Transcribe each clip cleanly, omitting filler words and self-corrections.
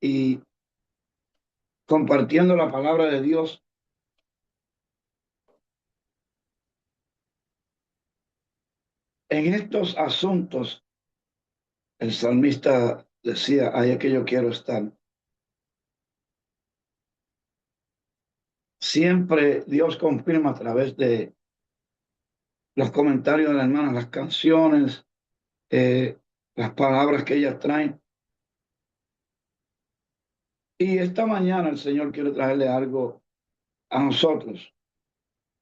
y compartiendo la palabra de Dios. En estos asuntos, el salmista decía, ahí es que yo quiero estar. Siempre Dios confirma a través de los comentarios de las hermanas, las canciones, las palabras que ellas traen. Y esta mañana el Señor quiere traerle algo a nosotros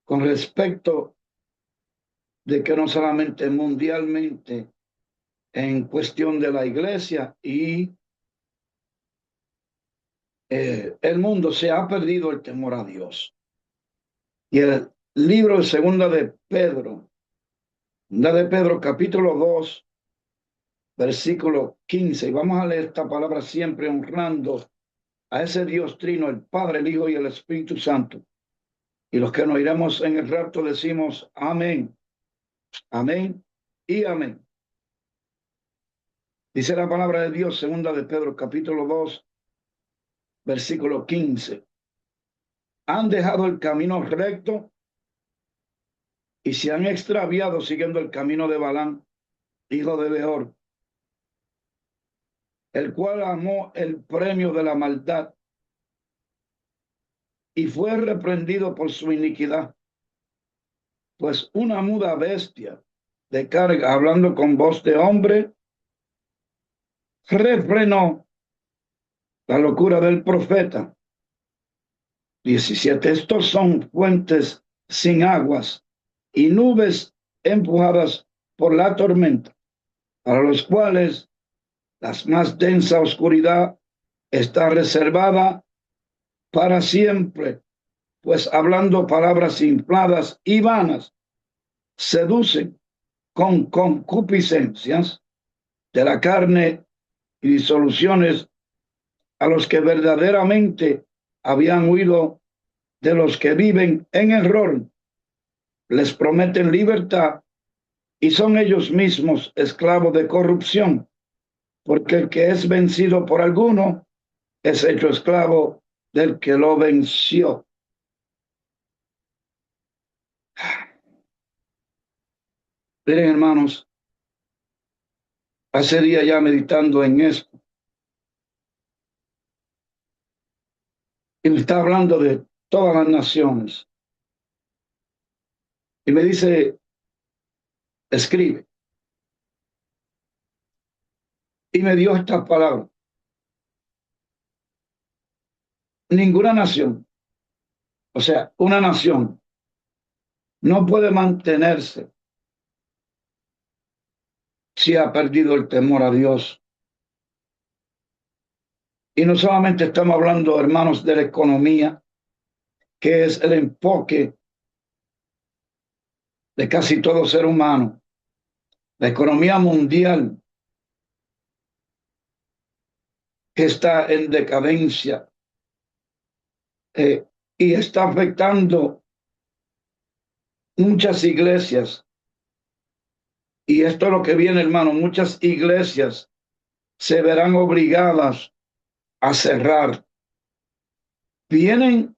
con respecto de que no solamente mundialmente en cuestión de la iglesia y el mundo se ha perdido el temor a Dios. Y el libro de Segunda de Pedro, capítulo 2, versículo 15. Y vamos a leer esta palabra siempre honrando a ese Dios trino, el Padre, el Hijo y el Espíritu Santo. Y los que nos iremos en el rapto decimos amén, amén y amén. Dice la palabra de Dios, segunda de Pedro, capítulo 2, versículo 15. Han dejado el camino recto y se han extraviado siguiendo el camino de Balaam, hijo de Beor, el cual amó el premio de la maldad y fue reprendido por su iniquidad. Pues una muda bestia de carga, hablando con voz de hombre, refrenó la locura del profeta. 17. Estos son fuentes sin aguas y nubes empujadas por la tormenta, para los cuales la más densa oscuridad está reservada para siempre, pues hablando palabras infladas y vanas, seducen con concupiscencias de la carne y disoluciones a los que verdaderamente habían huido de los que viven en error. Les prometen libertad y son ellos mismos esclavos de corrupción, porque el que es vencido por alguno es hecho esclavo del que lo venció. Miren, hermanos, hace días ya meditando en esto, y me está hablando de todas las naciones, y me dice, escribe, y me dio estas palabras. Ninguna nación, o sea, una nación, no puede mantenerse si ha perdido el temor a Dios. Y no solamente estamos hablando, hermanos, de la economía, que es el enfoque de casi todo ser humano. La economía mundial que está en decadencia y está afectando muchas iglesias. Y esto es lo que viene, hermano. Muchas iglesias se verán obligadas a cerrar. Vienen,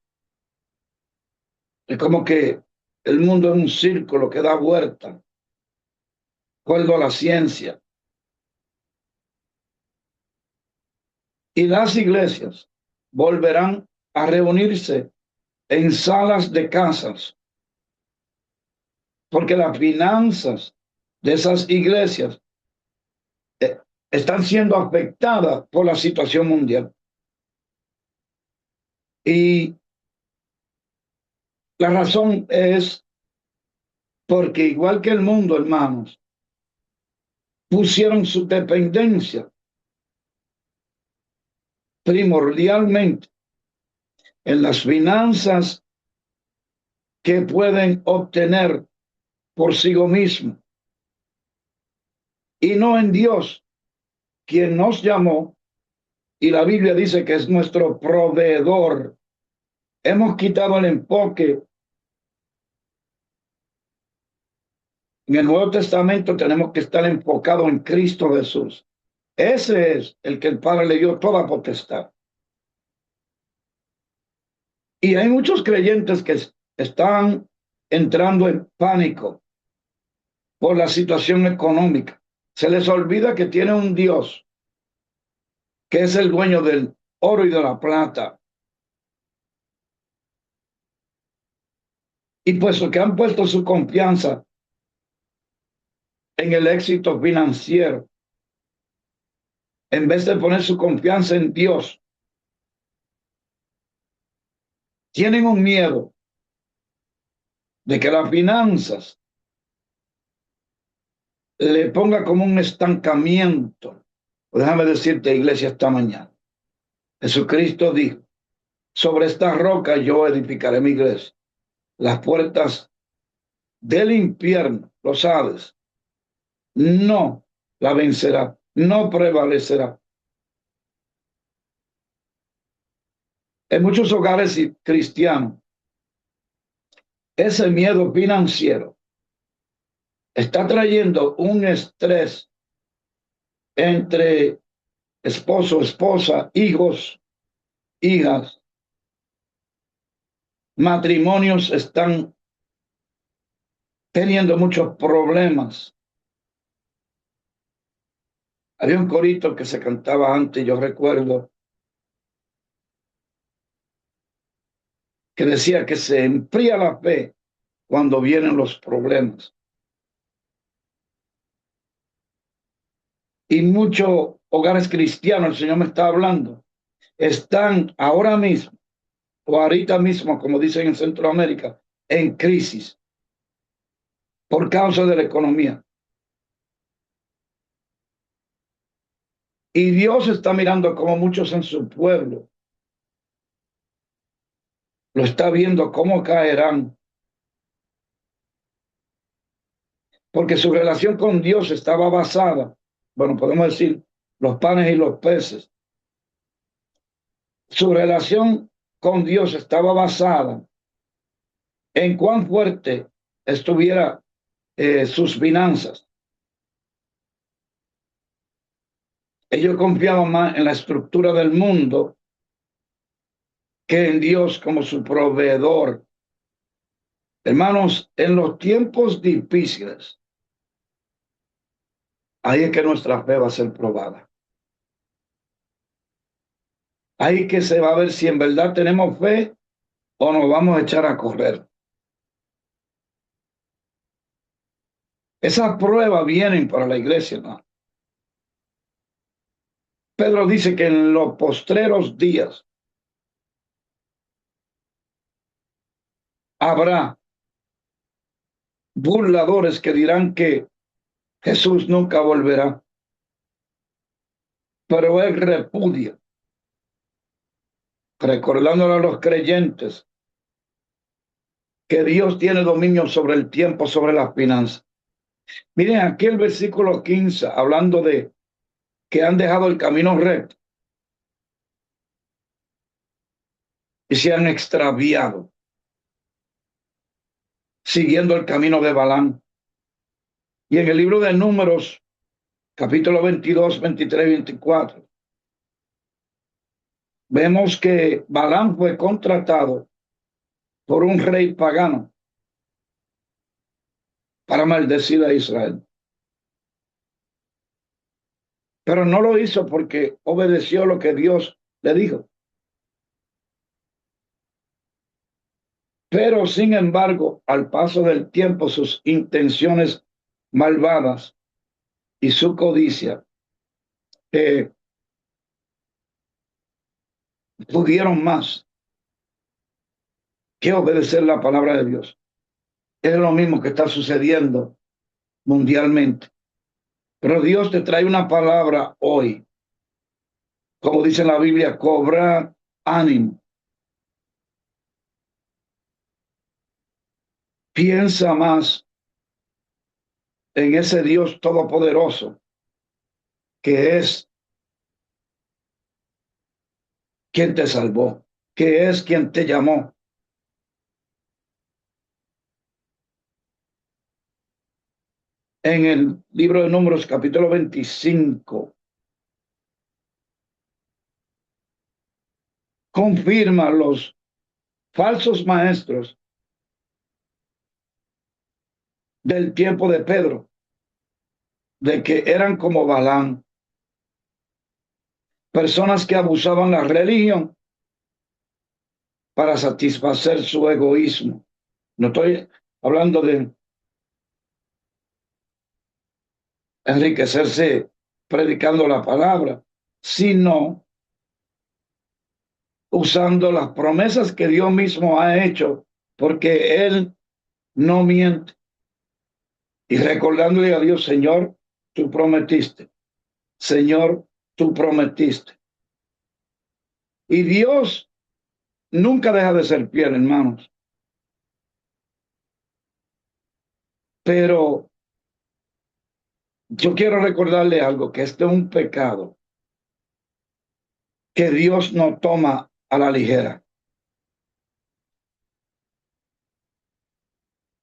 es como que el mundo es un círculo que da vuelta, de acuerdo a la ciencia. Y las iglesias volverán a reunirse en salas de casas, porque las finanzas de esas iglesias están siendo afectadas por la situación mundial. Y la razón es porque igual que el mundo, hermanos, pusieron su dependencia primordialmente en las finanzas que pueden obtener por sí mismo y no en Dios, quien nos llamó, y la Biblia dice que es nuestro proveedor. Hemos quitado el enfoque. En el Nuevo Testamento tenemos que estar enfocados en Cristo Jesús. Ese es el que el Padre le dio toda potestad. Y hay muchos creyentes que están entrando en pánico por la situación económica. Se les olvida que tiene un Dios que es el dueño del oro y de la plata. Y puesto que han puesto su confianza en el éxito financiero, en vez de poner su confianza en Dios, tienen un miedo de que las finanzas le ponga como un estancamiento. Déjame decirte, iglesia, esta mañana, Jesucristo dijo, sobre esta roca yo edificaré mi iglesia. Las puertas del infierno, lo sabes, no la vencerá, no prevalecerá. En muchos hogares cristianos, ese miedo financiero está trayendo un estrés entre esposo, esposa, hijos, hijas. Matrimonios están teniendo muchos problemas. Había un corito que se cantaba antes, yo recuerdo, que decía que se enfría la fe cuando vienen los problemas. Y muchos hogares cristianos, el Señor me está hablando, están ahora mismo, o ahorita mismo, como dicen en Centroamérica, en crisis por causa de la economía. Y Dios está mirando como muchos en su pueblo lo está viendo cómo caerán, porque su relación con Dios estaba basada, bueno, podemos decir, los panes y los peces. Su relación con Dios estaba basada en cuán fuerte estuviera sus finanzas. Ellos confiaban más en la estructura del mundo que en Dios como su proveedor. Hermanos, en los tiempos difíciles, ahí es que nuestra fe va a ser probada. Ahí que se va a ver si en verdad tenemos fe o nos vamos a echar a correr. Esas pruebas vienen para la iglesia, ¿no? Pedro dice que en los postreros días habrá burladores que dirán que Jesús nunca volverá, pero él repudia, recordándole a los creyentes que Dios tiene dominio sobre el tiempo, sobre las finanzas. Miren aquí el versículo 15, hablando de que han dejado el camino recto y se han extraviado, siguiendo el camino de Balaam. Y en el libro de Números, capítulo 22, 23 y 24, vemos que Balaam fue contratado por un rey pagano para maldecir a Israel. Pero no lo hizo porque obedeció lo que Dios le dijo. Pero sin embargo, al paso del tiempo, sus intenciones malvadas y su codicia pudieron más que obedecer la palabra de Dios. Es lo mismo que está sucediendo mundialmente. Pero Dios te trae una palabra hoy, como dice la Biblia, cobrar ánimo. Piensa más en ese Dios todopoderoso que es quien te salvó, que es quien te llamó. En el libro de Números, capítulo 25, confirma los falsos maestros del tiempo de Pedro, de que eran como Balaam, personas que abusaban la religión para satisfacer su egoísmo. No estoy hablando de enriquecerse predicando la palabra, sino usando las promesas que Dios mismo ha hecho, porque Él no miente. Y recordándole a Dios, Señor, tú prometiste. Señor, tú prometiste. Y Dios nunca deja de ser fiel, hermanos. Pero yo quiero recordarle algo, que este es un pecado que Dios no toma a la ligera.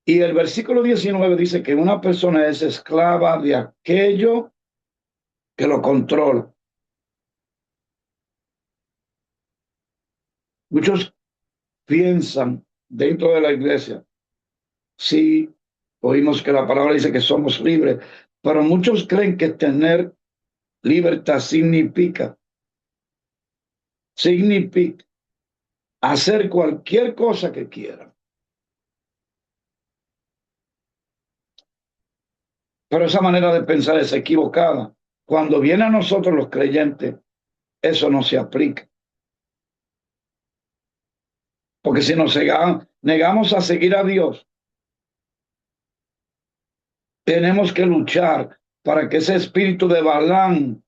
Y el versículo 19 dice que una persona es esclava de aquello que lo controla. Muchos piensan dentro de la iglesia, sí, oímos que la palabra dice que somos libres, pero muchos creen que tener libertad significa hacer cualquier cosa que quieran. Pero esa manera de pensar es equivocada. Cuando viene a nosotros los creyentes, eso no se aplica. Porque si nos negamos a seguir a Dios, tenemos que luchar para que ese espíritu de Balaam,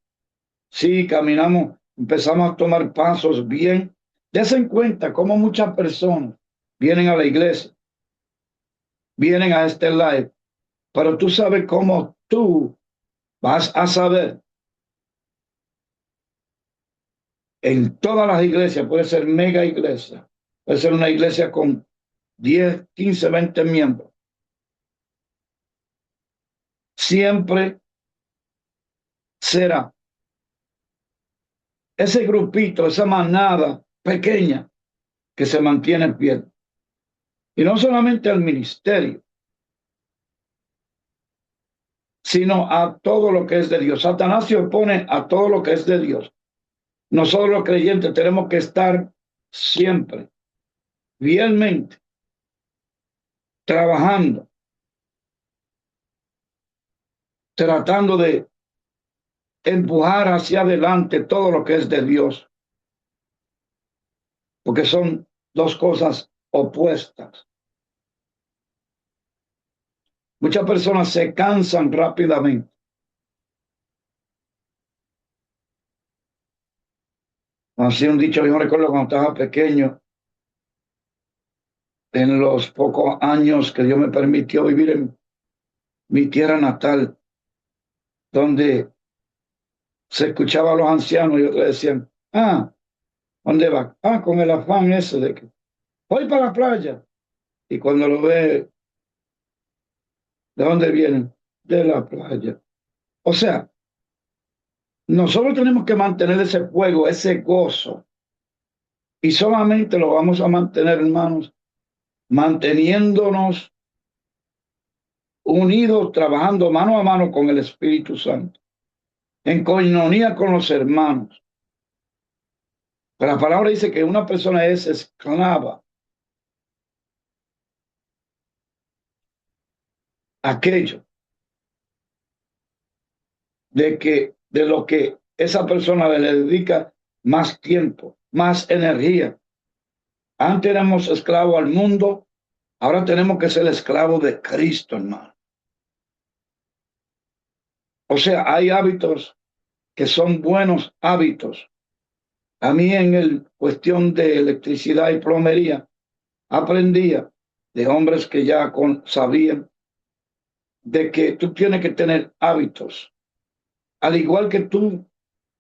sí, caminamos, empezamos a tomar pasos bien. Desen en cuenta cómo muchas personas vienen a la iglesia, vienen a este live, pero tú sabes cómo tú vas a saber. En todas las iglesias, puede ser mega iglesia, puede ser una iglesia con 10, 15, 20 miembros. Siempre será ese grupito, esa manada pequeña que se mantiene en pie. Y no solamente al ministerio, sino a todo lo que es de Dios. Satanás se opone a todo lo que es de Dios. Nosotros los creyentes tenemos que estar siempre, fielmente, trabajando, tratando de empujar hacia adelante todo lo que es de Dios, porque son dos cosas opuestas. Muchas personas se cansan rápidamente. Así un dicho, yo me recuerdo cuando estaba pequeño, en los pocos años que Dios me permitió vivir en mi tierra natal, donde se escuchaba a los ancianos y otros decían, ¿dónde va? Con el afán ese de que voy para la playa. Y cuando lo ve, ¿de dónde vienen? De la playa. O sea, nosotros tenemos que mantener ese fuego, ese gozo. Y solamente lo vamos a mantener, hermanos, manteniéndonos unidos, trabajando mano a mano con el Espíritu Santo, en coinonía con los hermanos. Pero la palabra dice que una persona es esclava. Aquello de lo que esa persona le dedica más tiempo, más energía. Antes éramos esclavos al mundo, ahora tenemos que ser esclavos de Cristo, hermano. O sea, hay hábitos que son buenos hábitos. A mí en el cuestión de electricidad y plomería, aprendía de hombres que ya sabían de que tú tienes que tener hábitos. Al igual que tú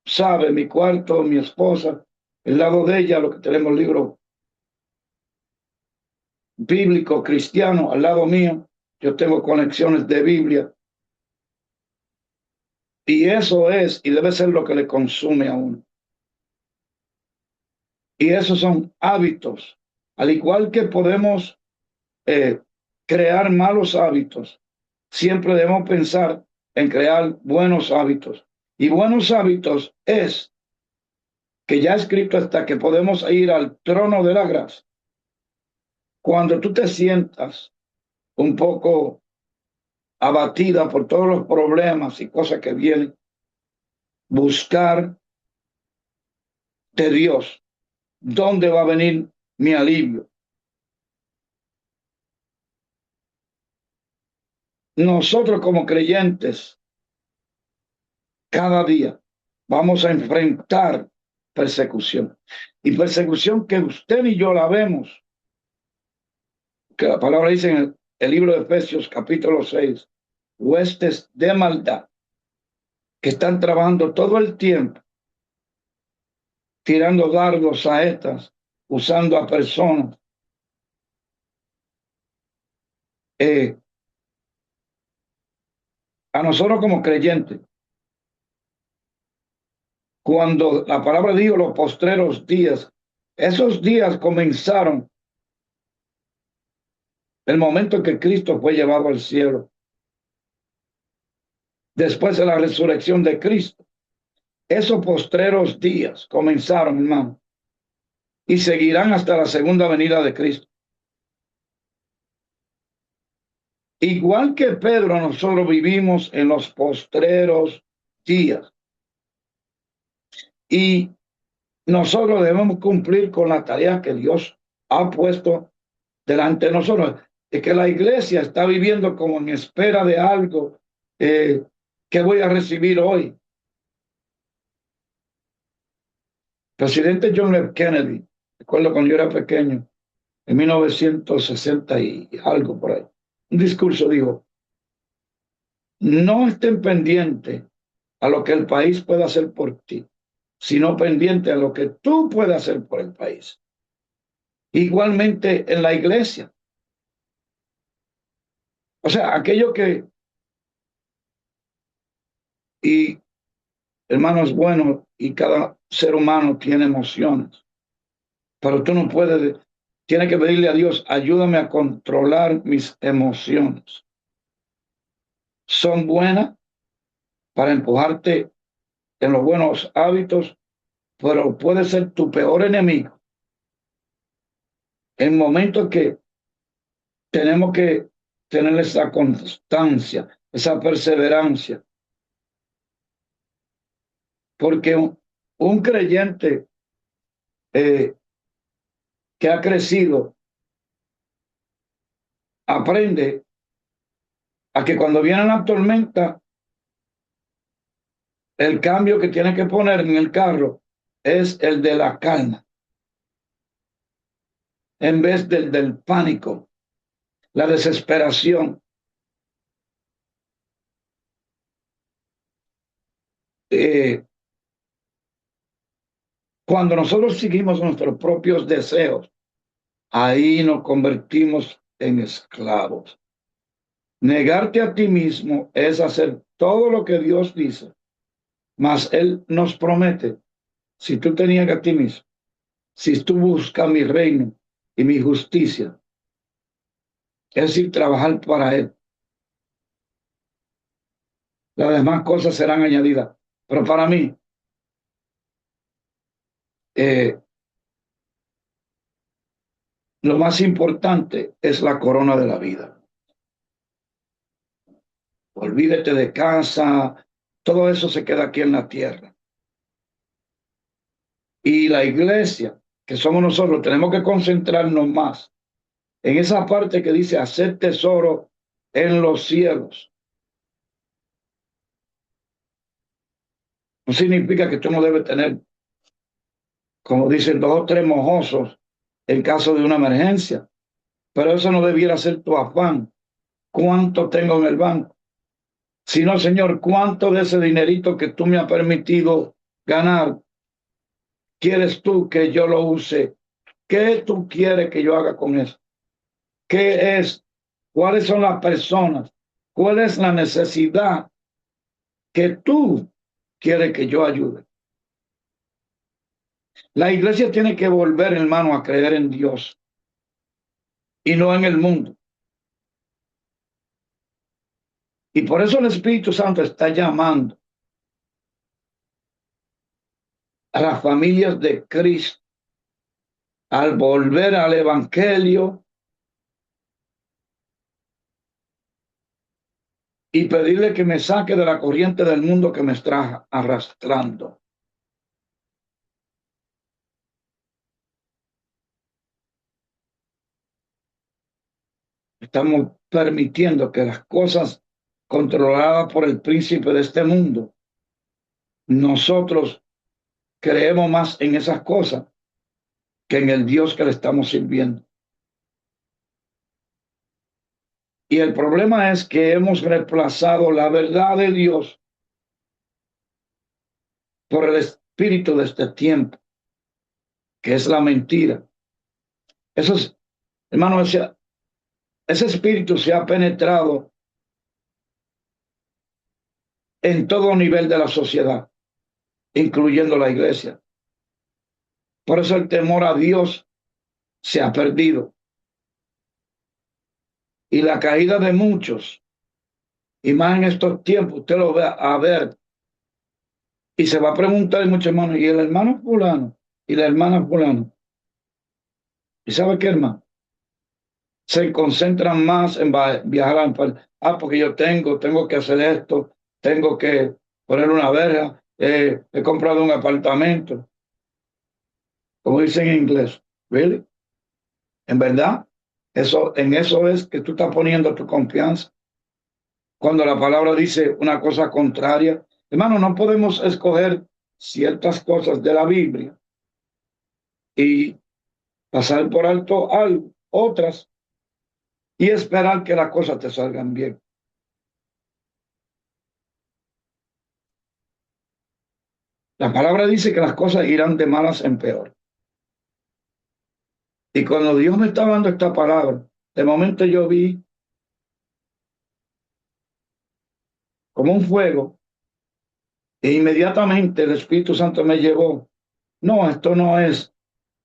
sabes, mi cuarto, mi esposa, el lado de ella, lo que tenemos libros bíblicos, cristianos, al lado mío, yo tengo conexiones de Biblia. Y eso es, y debe ser lo que le consume a uno. Y esos son hábitos. Al igual que podemos crear malos hábitos, siempre debemos pensar en crear buenos hábitos. Y buenos hábitos es que ya escrito hasta que podemos ir al trono de la gracia. Cuando tú te sientas un poco abatida por todos los problemas y cosas que vienen, buscar de Dios, ¿dónde va a venir mi alivio? Nosotros como creyentes, cada día vamos a enfrentar persecución. Y persecución que usted y yo la vemos, que la palabra dice en el libro de Efesios capítulo 6, huestes de maldad que están trabajando todo el tiempo, tirando dardos, saetas, usando a personas. A nosotros como creyentes, cuando la palabra dijo los postreros días, esos días comenzaron el momento en que Cristo fue llevado al cielo, después de la resurrección de Cristo. Esos postreros días comenzaron, hermano, y seguirán hasta la segunda venida de Cristo. Igual que Pedro, nosotros vivimos en los postreros días. Y nosotros debemos cumplir con la tarea que Dios ha puesto delante de nosotros. Es que la iglesia está viviendo como en espera de algo que voy a recibir hoy. Presidente John F. Kennedy, recuerdo cuando yo era pequeño, en 1960 y algo por ahí, un discurso dijo, no estén pendientes a lo que el país pueda hacer por ti, sino pendiente a lo que tú puedas hacer por el país. Igualmente en la iglesia. O sea, aquello que, y hermano, es bueno, y cada ser humano tiene emociones, pero tú no puedes, tienes que pedirle a Dios, ayúdame a controlar mis emociones. Son buenas para empujarte en los buenos hábitos, pero puede ser tu peor enemigo en momentos que tenemos que tener esa constancia, esa perseverancia, porque un creyente que ha crecido aprende a que cuando viene la tormenta, el cambio que tiene que poner en el carro es el de la calma, en vez del pánico, la desesperación. Cuando nosotros seguimos nuestros propios deseos, ahí nos convertimos en esclavos. Negarte a ti mismo es hacer todo lo que Dios dice, mas Él nos promete, si tú te niegas a ti mismo, si tú buscas mi reino y mi justicia, es decir, trabajar para Él, las demás cosas serán añadidas. Pero para mí, lo más importante es la corona de la vida. Olvídate de casa, todo eso se queda aquí en la tierra. Y la iglesia, que somos nosotros, tenemos que concentrarnos más en esa parte que dice hacer tesoro en los cielos. No significa que tú no debes tener, como dicen, 2 o 3 mojosos en caso de una emergencia, pero eso no debiera ser tu afán. ¿Cuánto tengo en el banco? Sino, Señor, ¿cuánto de ese dinerito que tú me has permitido ganar quieres tú que yo lo use? ¿Qué tú quieres que yo haga con eso? ¿Qué es? ¿Cuáles son las personas? ¿Cuál es la necesidad que tú quieres que yo ayude? La iglesia tiene que volver, hermano, a creer en Dios y no en el mundo. Y por eso el Espíritu Santo está llamando a las familias de Cristo al volver al Evangelio y pedirle que me saque de la corriente del mundo que me está arrastrando. Estamos permitiendo que las cosas controladas por el príncipe de este mundo, nosotros creemos más en esas cosas que en el Dios que le estamos sirviendo. Y el problema es que hemos reemplazado la verdad de Dios por el espíritu de este tiempo, que es la mentira. Eso es, hermano, ese espíritu se ha penetrado en todo nivel de la sociedad, incluyendo la iglesia. Por eso el temor a Dios se ha perdido. Y la caída de muchos, y más en estos tiempos, usted lo va a ver y se va a preguntar muchos hermanos, ¿y el hermano fulano? ¿Y la hermana fulano? ¿Y sabe qué, hermano? Se concentran más en viajar a porque yo tengo que hacer esto, tengo que poner una verja, he comprado un apartamento, como dicen en inglés. ¿Really? En verdad, en eso es que tú estás poniendo tu confianza. Cuando la palabra dice una cosa contraria, hermano, no podemos escoger ciertas cosas de la Biblia y pasar por alto algo, otras, y esperar que las cosas te salgan bien. La palabra dice que las cosas irán de malas en peor. Y cuando Dios me estaba dando esta palabra, de momento yo vi como un fuego e inmediatamente el Espíritu Santo me llevó. No, esto no es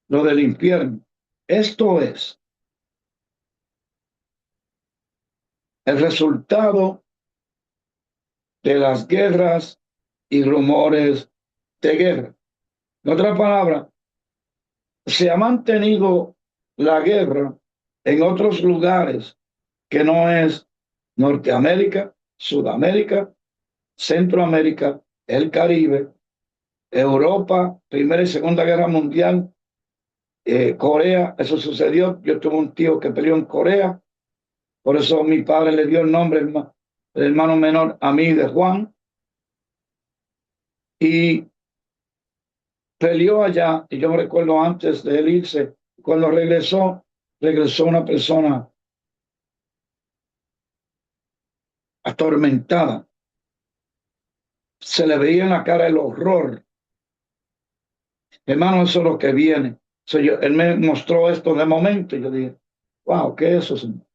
lo del infierno. Esto es el resultado de las guerras y rumores de guerra. En otra palabra, se ha mantenido la guerra en otros lugares que no es Norteamérica, Sudamérica, Centroamérica, el Caribe, Europa, Primera y Segunda Guerra Mundial, Corea. Eso sucedió. Yo tuve un tío que peleó en Corea, por eso mi padre le dio el nombre, el hermano menor a mí de Juan, y peleó allá. Y yo me recuerdo antes de él irse, cuando regresó una persona atormentada. Se le veía en la cara el horror. Hermano, eso es lo que viene. Él me mostró esto de momento y yo dije, wow, ¿qué es eso, señor?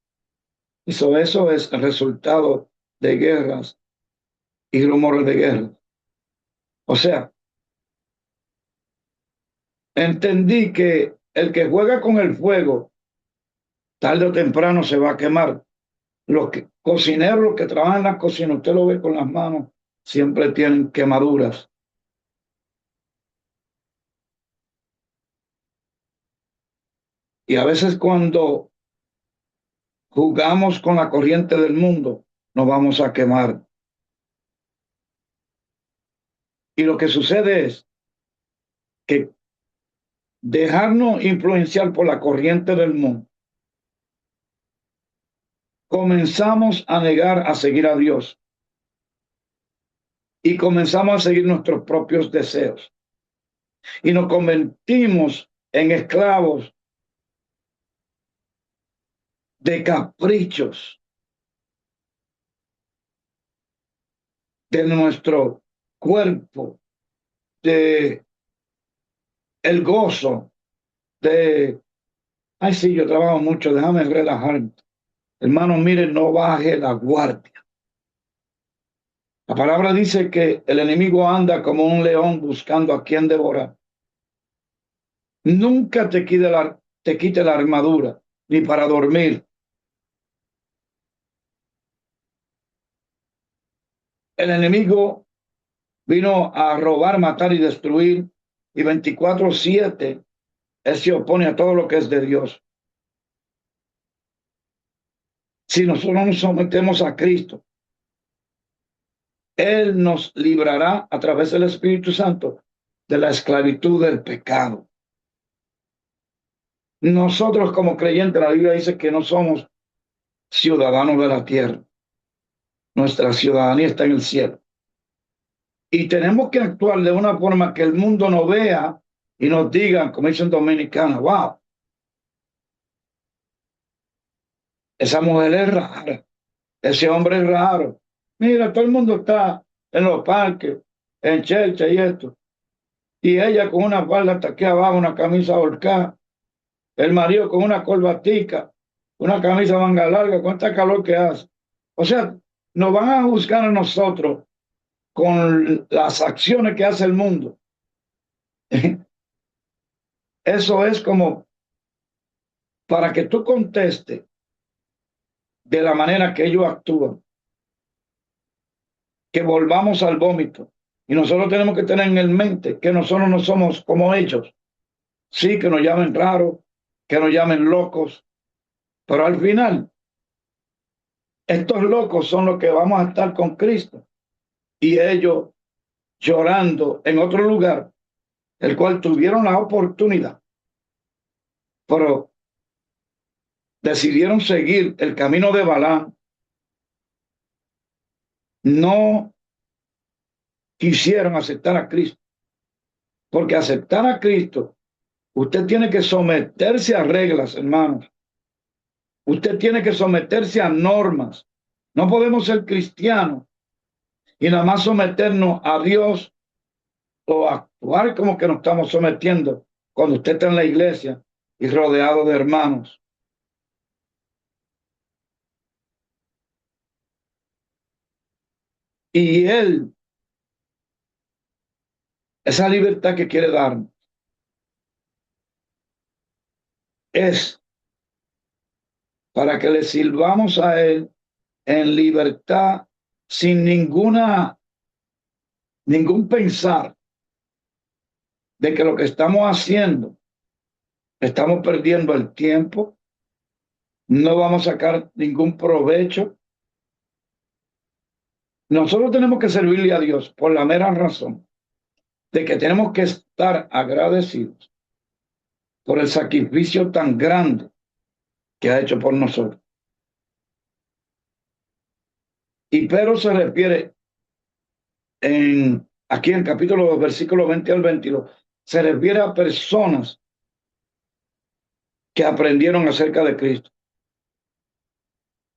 Eso es el resultado de guerras y rumores de guerra. O sea, entendí que el que juega con el fuego, tarde o temprano se va a quemar. Cocineros, los que trabajan en la cocina, usted lo ve con las manos, siempre tienen quemaduras. Y a veces cuando jugamos con la corriente del mundo, nos vamos a quemar. Y lo que sucede es que dejarnos influenciar por la corriente del mundo, comenzamos a negar a seguir a Dios y comenzamos a seguir nuestros propios deseos y nos convertimos en esclavos de caprichos de nuestro cuerpo, de el gozo, de, ay sí, yo trabajo mucho, déjame relajarme. Hermano, mire, no baje la guardia. La palabra dice que el enemigo anda como un león buscando a quien devorar. Nunca te quite la armadura, ni para dormir. El enemigo vino a robar, matar y destruir, y 24/7 él se opone a todo lo que es de Dios. Si nosotros nos sometemos a Cristo, Él nos librará a través del Espíritu Santo de la esclavitud del pecado. Nosotros como creyentes, la Biblia dice que no somos ciudadanos de la tierra. Nuestra ciudadanía está en el cielo. Y tenemos que actuar de una forma que el mundo nos vea y nos diga, como dicen dominicanos, wow, esa mujer es rara, ese hombre es raro. Mira, todo el mundo está en los parques, en Chelcha y esto. Y ella con una falda hasta aquí abajo, una camisa holcada. El marido con una corbatica, una camisa manga larga, con esta calor que hace. O sea, nos van a juzgar a nosotros con las acciones que hace el mundo. Eso es como para que tú contestes de la manera que ellos actúan, que volvamos al vómito. Y nosotros tenemos que tener en mente que nosotros no somos como ellos. Sí, que nos llamen raros, que nos llamen locos, pero al final, estos locos son los que vamos a estar con Cristo y ellos llorando en otro lugar, el cual tuvieron la oportunidad, pero decidieron seguir el camino de Balaam, no quisieron aceptar a Cristo, porque aceptar a Cristo, usted tiene que someterse a reglas, hermanos. Usted tiene que someterse a normas. No podemos ser cristianos y nada más someternos a Dios o actuar como que nos estamos sometiendo cuando usted está en la iglesia y rodeado de hermanos. Y Él, esa libertad que quiere darnos, es para que le sirvamos a Él en libertad, sin ningún pensar de que lo que estamos haciendo, estamos perdiendo el tiempo, no vamos a sacar ningún provecho. Nosotros tenemos que servirle a Dios por la mera razón de que tenemos que estar agradecidos por el sacrificio tan grande que ha hecho por nosotros. Y Pedro se refiere aquí en el capítulo 2, versículos 20 al 22, se refiere a personas que aprendieron acerca de Cristo,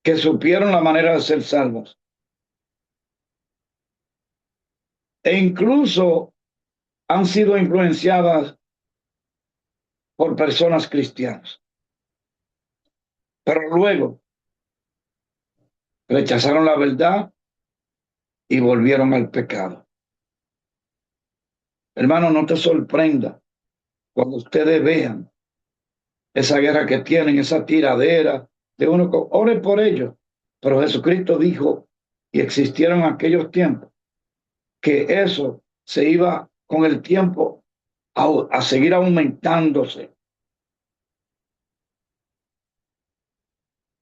que supieron la manera de ser salvos. E incluso han sido influenciadas por personas cristianas. Pero luego rechazaron la verdad y volvieron al pecado. Hermano, no te sorprenda cuando ustedes vean esa guerra que tienen, esa tiradera de uno. Ore por ellos. Pero Jesucristo dijo, y existieron aquellos tiempos, que eso se iba con el tiempo a seguir aumentándose.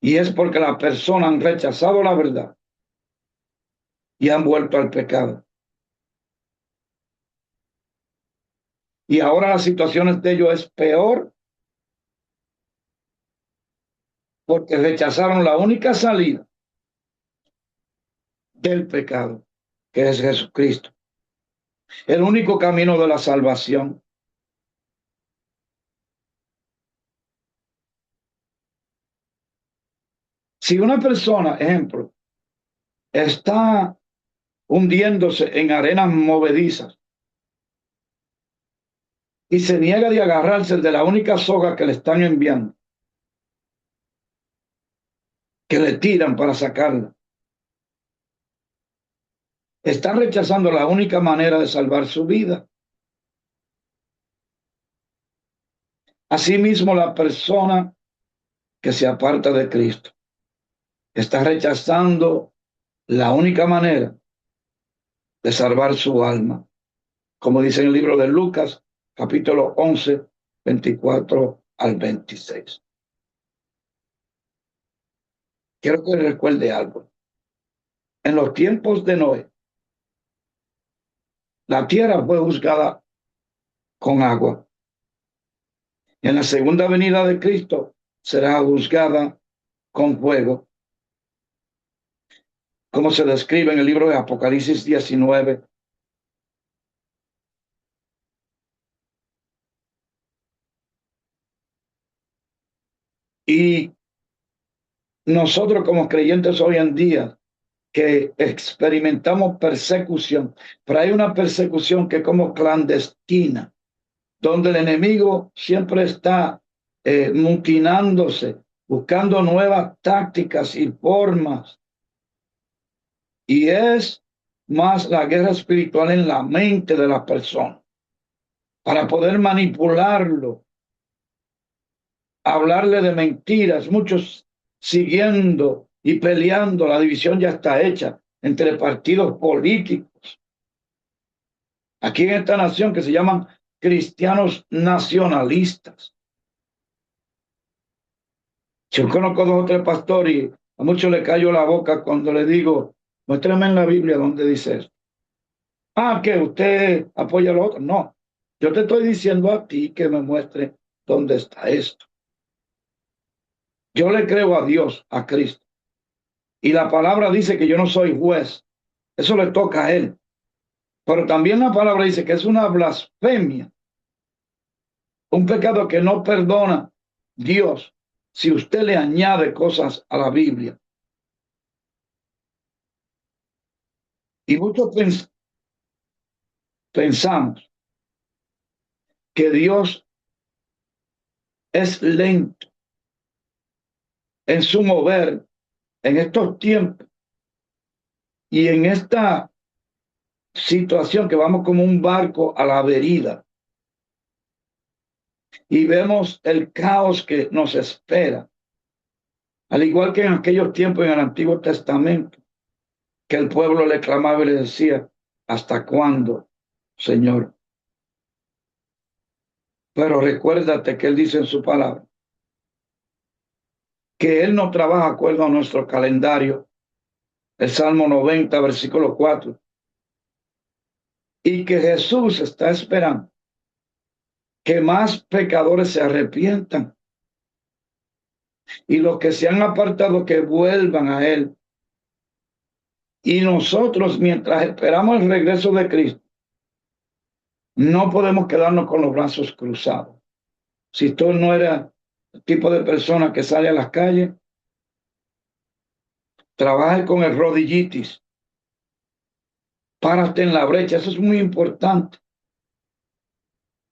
Y es porque las personas han rechazado la verdad y han vuelto al pecado. Y ahora la situación de ellos es peor porque rechazaron la única salida del pecado, que es Jesucristo. El único camino de la salvación. Si una persona, ejemplo, está hundiéndose en arenas movedizas y se niega de agarrarse de la única soga que le están enviando, que le tiran para sacarla, está rechazando la única manera de salvar su vida. Asimismo, la persona que se aparta de Cristo está rechazando la única manera de salvar su alma, como dice en el libro de Lucas, capítulo 11, 24 al 26. Quiero que recuerde algo. En los tiempos de Noé, la tierra fue juzgada con agua. En la segunda venida de Cristo será juzgada con fuego, como se describe en el libro de Apocalipsis 19. Y nosotros como creyentes hoy en día que experimentamos persecución, pero hay una persecución que es como clandestina, donde el enemigo siempre está mutinándose, buscando nuevas tácticas y formas. Y es más la guerra espiritual en la mente de la persona, para poder manipularlo, hablarle de mentiras, muchos siguiendo y peleando. La división ya está hecha entre partidos políticos aquí en esta nación que se llaman cristianos nacionalistas. Yo conozco dos o tres pastores y a muchos le callo la boca cuando le digo, muéstrame en la Biblia donde dice eso. Ah, que usted apoya a los otros. No, yo te estoy diciendo a ti que me muestre dónde está esto. Yo le creo a Dios, a Cristo. Y la palabra dice que yo no soy juez. Eso le toca a él. Pero también la palabra dice que es una blasfemia, un pecado que no perdona Dios si usted le añade cosas a la Biblia. Y muchos pensamos que Dios es lento en su mover en estos tiempos y en esta situación que vamos como un barco a la deriva y vemos el caos que nos espera, al igual que en aquellos tiempos en el Antiguo Testamento, que el pueblo le clamaba y le decía, ¿hasta cuándo, Señor? Pero recuérdate que Él dice en su palabra que Él no trabaja de acuerdo a nuestro calendario, el Salmo 90, versículo 4, y que Jesús está esperando que más pecadores se arrepientan y los que se han apartado que vuelvan a Él. Y nosotros, mientras esperamos el regreso de Cristo, no podemos quedarnos con los brazos cruzados. Si tú no eres el tipo de persona que sale a las calles, trabaje con el rodillitis, párate en la brecha, eso es muy importante.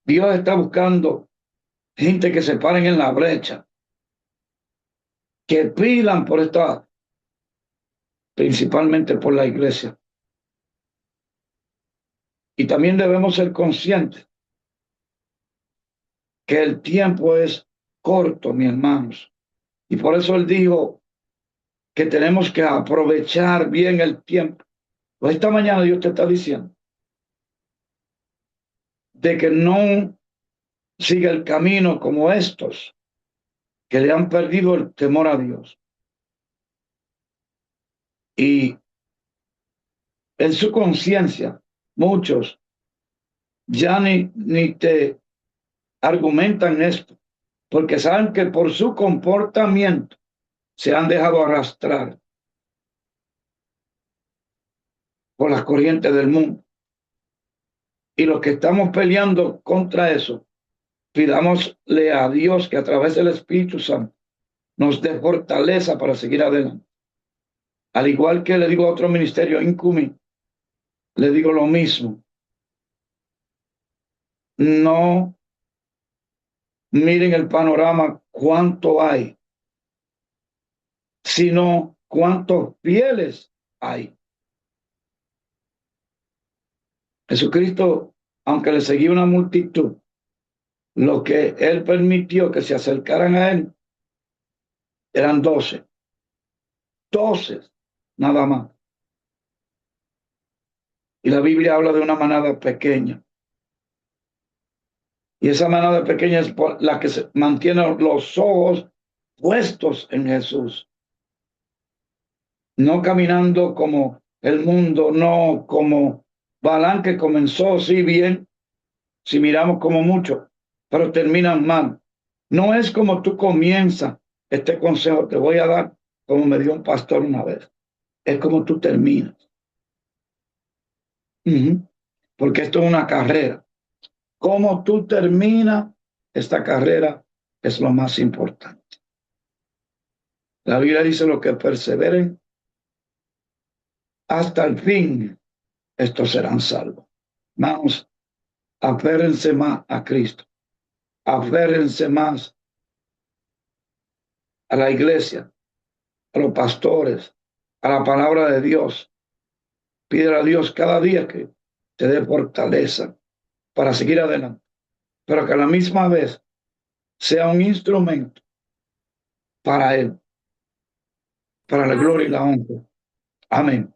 Dios está buscando gente que se paren en la brecha, que pidan por esta, principalmente por la iglesia. Y también debemos ser conscientes que el tiempo es corto, mis hermanos. Y por eso Él dijo que tenemos que aprovechar bien el tiempo. Pues esta mañana Dios te está diciendo de que no siga el camino como estos, que le han perdido el temor a Dios. Y en su conciencia, muchos ya ni te argumentan esto, porque saben que por su comportamiento se han dejado arrastrar por las corrientes del mundo. Y los que estamos peleando contra eso, pidámosle a Dios que a través del Espíritu Santo nos dé fortaleza para seguir adelante. Al igual que le digo a otro ministerio, Incumi, le digo lo mismo. No miren el panorama cuánto hay, sino cuántos fieles hay. Jesucristo, aunque le seguía una multitud, lo que él permitió que se acercaran a él eran 12. 12 nada más. Y la Biblia habla de una manada pequeña. Y esa manada pequeña es la que se mantiene los ojos puestos en Jesús. No caminando como el mundo, no como Balán, que comenzó sí bien, si miramos como mucho, pero terminan mal. No es como tú comienzas. Este consejo te voy a dar como me dio un pastor una vez. Es como tú terminas. Porque esto es una carrera. Cómo tú terminas esta carrera es lo más importante. La Biblia dice: los que perseveren hasta el fin, estos serán salvos. Vamos, aférrense más a Cristo. Aférrense más a la iglesia, a los pastores, a la palabra de Dios. Pídele a Dios cada día que te dé fortaleza para seguir adelante, pero que a la misma vez sea un instrumento para Él, para la gloria y la honra. Amén.